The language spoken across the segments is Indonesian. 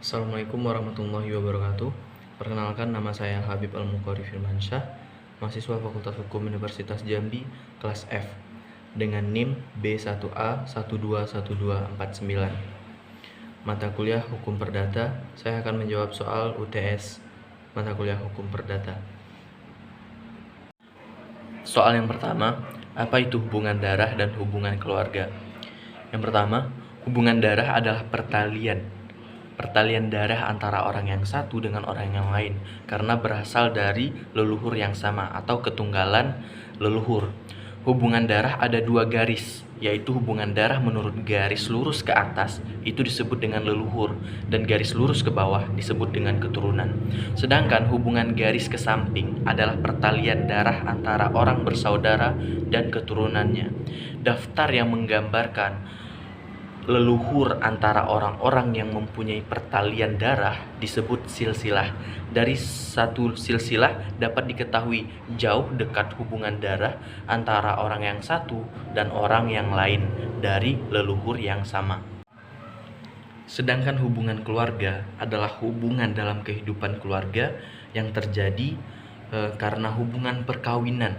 Assalamualaikum warahmatullahi wabarakatuh. Perkenalkan, nama saya Habib Al-Muqarri Firmansyah, mahasiswa Fakultas Hukum Universitas Jambi, kelas F, dengan NIM B1A121249. Mata kuliah Hukum Perdata. Saya akan menjawab soal UTS mata kuliah Hukum Perdata. Soal yang pertama, apa itu hubungan darah dan hubungan keluarga? Yang pertama, hubungan darah adalah pertalian darah antara orang yang satu dengan orang yang lain karena berasal dari leluhur yang sama atau ketunggalan leluhur. Hubungan darah ada dua garis, yaitu hubungan darah menurut garis lurus ke atas itu disebut dengan leluhur dan garis lurus ke bawah disebut dengan keturunan. Sedangkan hubungan garis ke samping adalah pertalian darah antara orang bersaudara dan keturunannya. Daftar yang menggambarkan leluhur antara orang-orang yang mempunyai pertalian darah disebut silsilah. Dari satu silsilah dapat diketahui jauh dekat hubungan darah antara orang yang satu dan orang yang lain dari leluhur yang sama. Sedangkan hubungan keluarga adalah hubungan dalam kehidupan keluarga yang terjadi karena hubungan perkawinan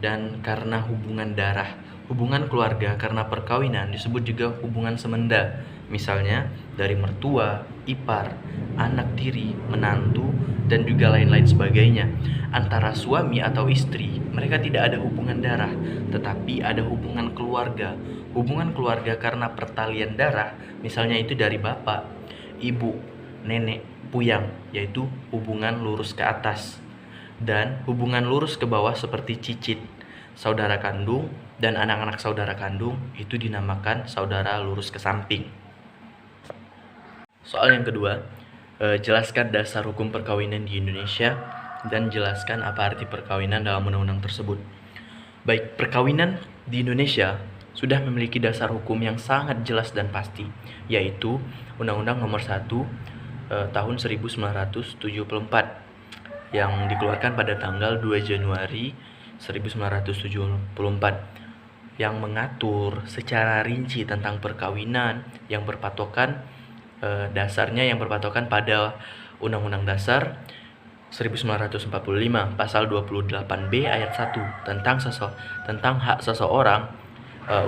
dan karena hubungan darah. Hubungan keluarga karena perkawinan disebut juga hubungan semenda, misalnya dari mertua, ipar, anak tiri, menantu, dan juga lain-lain sebagainya. Antara suami atau istri, mereka tidak ada hubungan darah, tetapi ada hubungan keluarga. Hubungan keluarga karena pertalian darah, misalnya itu dari bapak, ibu, nenek, puyang, yaitu hubungan lurus ke atas. Dan hubungan lurus ke bawah seperti cicit, saudara kandung, dan anak-anak saudara kandung itu dinamakan saudara lurus ke samping. Soal yang kedua, jelaskan dasar hukum perkawinan di Indonesia dan jelaskan apa arti perkawinan dalam undang-undang tersebut. Baik, perkawinan di Indonesia sudah memiliki dasar hukum yang sangat jelas dan pasti, yaitu Undang-Undang Nomor 1 tahun 1974 yang dikeluarkan pada tanggal 2 Januari 1974 yang mengatur secara rinci tentang perkawinan yang berpatokan dasarnya yang berpatokan pada Undang-Undang Dasar 1945 pasal 28B ayat 1 tentang hak seseorang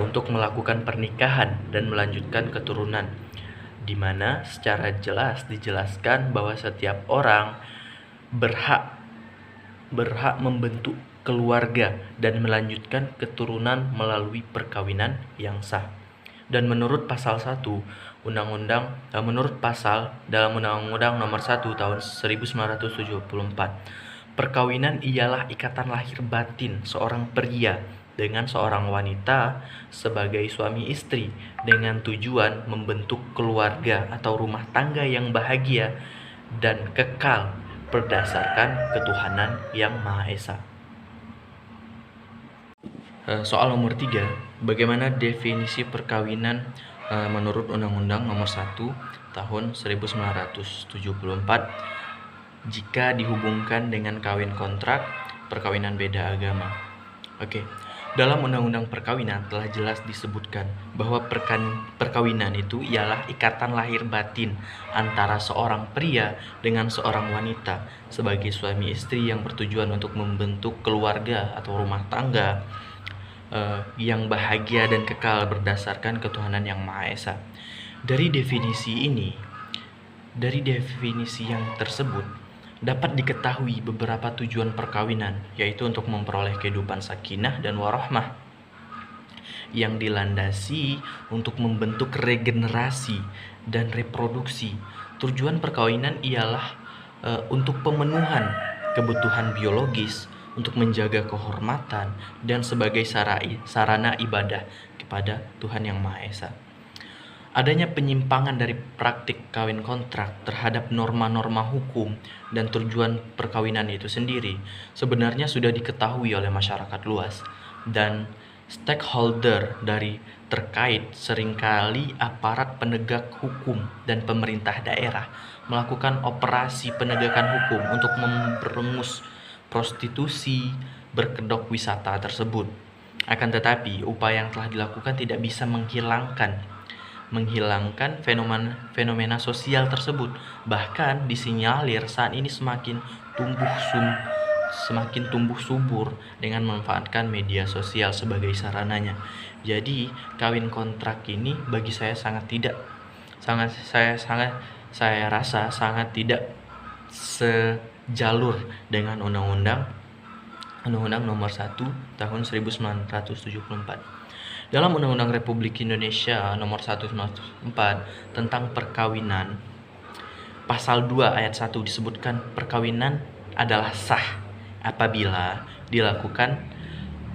untuk melakukan pernikahan dan melanjutkan keturunan, di mana secara jelas dijelaskan bahwa setiap orang berhak membentuk keluarga dan melanjutkan keturunan melalui perkawinan yang sah. Dan menurut pasal 1 menurut pasal dalam Undang-Undang Nomor 1 tahun 1974, perkawinan ialah ikatan lahir batin seorang pria dengan seorang wanita sebagai suami istri dengan tujuan membentuk keluarga atau rumah tangga yang bahagia dan kekal berdasarkan ketuhanan yang Maha Esa. Soal nomor 3, bagaimana definisi perkawinan menurut Undang-Undang Nomor 1 tahun 1974 jika dihubungkan dengan kawin kontrak, perkawinan beda agama. Oke. Dalam Undang-Undang Perkawinan telah jelas disebutkan bahwa perkawinan itu ialah ikatan lahir batin antara seorang pria dengan seorang wanita sebagai suami istri yang bertujuan untuk membentuk keluarga atau rumah tangga yang bahagia dan kekal berdasarkan ketuhanan yang Maha Esa. Dari definisi yang tersebut dapat diketahui beberapa tujuan perkawinan, yaitu untuk memperoleh kehidupan sakinah dan warahmah yang dilandasi untuk membentuk regenerasi dan reproduksi. Tujuan perkawinan ialah untuk pemenuhan kebutuhan biologis, untuk menjaga kehormatan, dan sebagai sarana ibadah kepada Tuhan Yang Maha Esa. Adanya penyimpangan dari praktik kawin kontrak terhadap norma-norma hukum dan tujuan perkawinan itu sendiri sebenarnya sudah diketahui oleh masyarakat luas, dan stakeholder dari terkait seringkali aparat penegak hukum dan pemerintah daerah melakukan operasi penegakan hukum untuk memberangus prostitusi berkedok wisata tersebut. Akan tetapi, upaya yang telah dilakukan tidak bisa menghilangkan menghilangkan fenomena sosial tersebut. Bahkan disinyalir saat ini semakin tumbuh subur dengan memanfaatkan media sosial sebagai sarananya. Jadi, kawin kontrak ini bagi saya saya rasa sangat tidak sejalur dengan Undang-Undang Nomor 1 Tahun 1974. Dalam Undang-Undang Republik Indonesia Nomor 194 tentang perkawinan, Pasal 2 ayat 1 disebutkan perkawinan adalah sah apabila dilakukan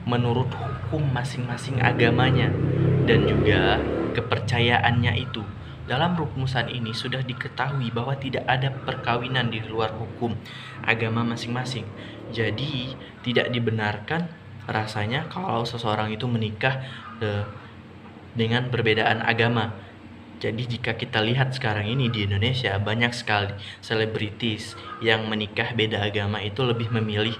menurut hukum masing-masing agamanya dan juga kepercayaannya itu. Dalam rumusan ini sudah diketahui bahwa tidak ada perkawinan di luar hukum agama masing-masing. Jadi tidak dibenarkan rasanya kalau seseorang itu menikah dengan perbedaan agama. Jadi jika kita lihat sekarang ini di Indonesia, banyak sekali selebritis yang menikah beda agama itu lebih memilih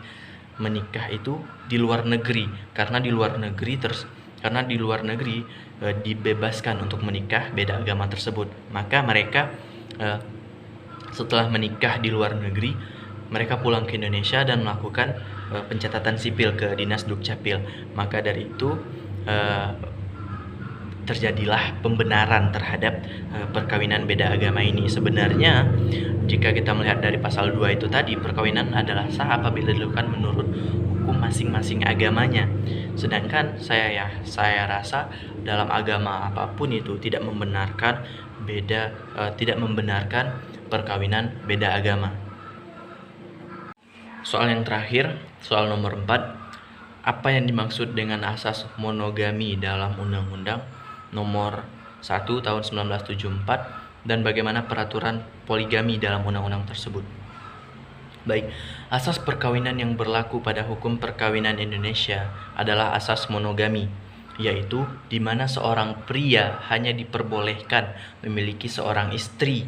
menikah itu di luar negeri, karena di luar negeri dibebaskan untuk menikah beda agama tersebut. Maka mereka setelah menikah di luar negeri, mereka pulang ke Indonesia dan melakukan pencatatan sipil ke Dinas Dukcapil. Maka dari itu terjadilah pembenaran terhadap perkawinan beda agama ini. Sebenarnya jika kita melihat dari pasal 2 itu tadi, perkawinan adalah sah apabila dilakukan menurut hukum masing-masing agamanya. Sedangkan saya rasa dalam agama apapun itu tidak membenarkan perkawinan beda agama. Soal yang terakhir, soal nomor 4, apa yang dimaksud dengan asas monogami dalam Undang-Undang Nomor 1 Tahun 1974 dan bagaimana peraturan poligami dalam undang-undang tersebut? Baik, asas perkawinan yang berlaku pada hukum perkawinan Indonesia adalah asas monogami, yaitu di mana seorang pria hanya diperbolehkan memiliki seorang istri,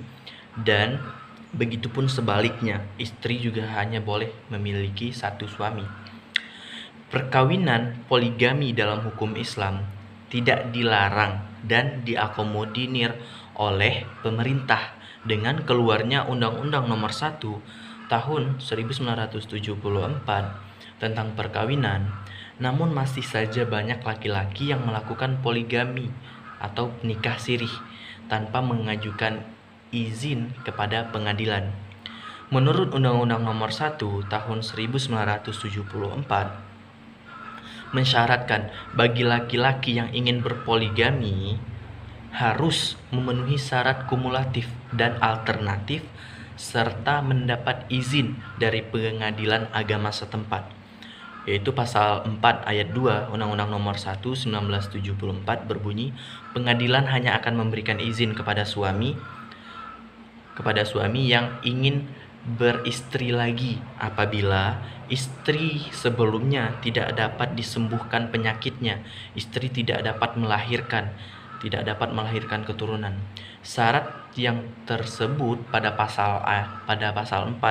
dan begitupun sebaliknya, istri juga hanya boleh memiliki satu suami. Perkawinan poligami dalam hukum Islam tidak dilarang dan diakomodir oleh pemerintah dengan keluarnya Undang-Undang Nomor 1 Tahun 1974 tentang perkawinan. Namun masih saja banyak laki-laki yang melakukan poligami atau nikah sirih tanpa mengajukan izin kepada pengadilan. Menurut Undang-Undang Nomor 1 Tahun 1974 mensyaratkan bagi laki-laki yang ingin berpoligami harus memenuhi syarat kumulatif dan alternatif serta mendapat izin dari pengadilan agama setempat, yaitu pasal 4 ayat 2 Undang-Undang Nomor 1 1974 berbunyi, pengadilan hanya akan memberikan izin kepada suami yang ingin beristri lagi apabila istri sebelumnya tidak dapat disembuhkan penyakitnya, istri tidak dapat melahirkan keturunan. Syarat yang tersebut pada pasal 4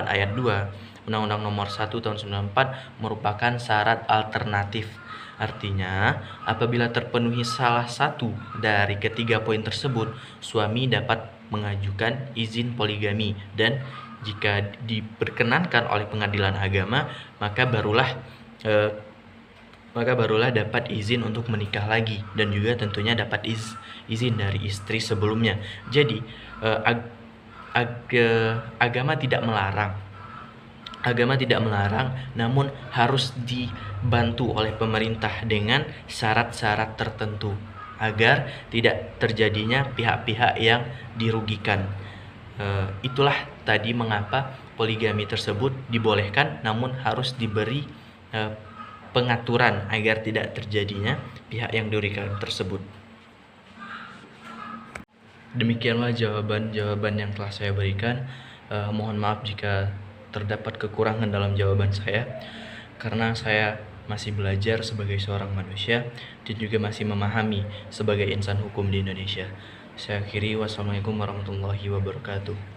ayat 2 Undang-Undang Nomor 1 Tahun 1994 merupakan syarat alternatif. Artinya, apabila terpenuhi salah satu dari ketiga poin tersebut, suami dapat mengajukan izin poligami, dan jika diperkenankan oleh pengadilan agama, maka barulah dapat izin untuk menikah lagi, dan juga tentunya dapat izin dari istri sebelumnya. Jadi agama tidak melarang, namun harus dibantu oleh pemerintah dengan syarat-syarat tertentu agar tidak terjadinya pihak-pihak yang dirugikan. Itulah tadi mengapa poligami tersebut dibolehkan, namun harus diberi pengaturan agar tidak terjadinya pihak yang dirugikan tersebut. Demikianlah jawaban yang telah saya berikan. Mohon maaf jika terdapat kekurangan dalam jawaban saya, karena saya masih belajar sebagai seorang manusia dan juga masih memahami sebagai insan hukum di Indonesia. Saya akhiri, wassalamualaikum warahmatullahi wabarakatuh.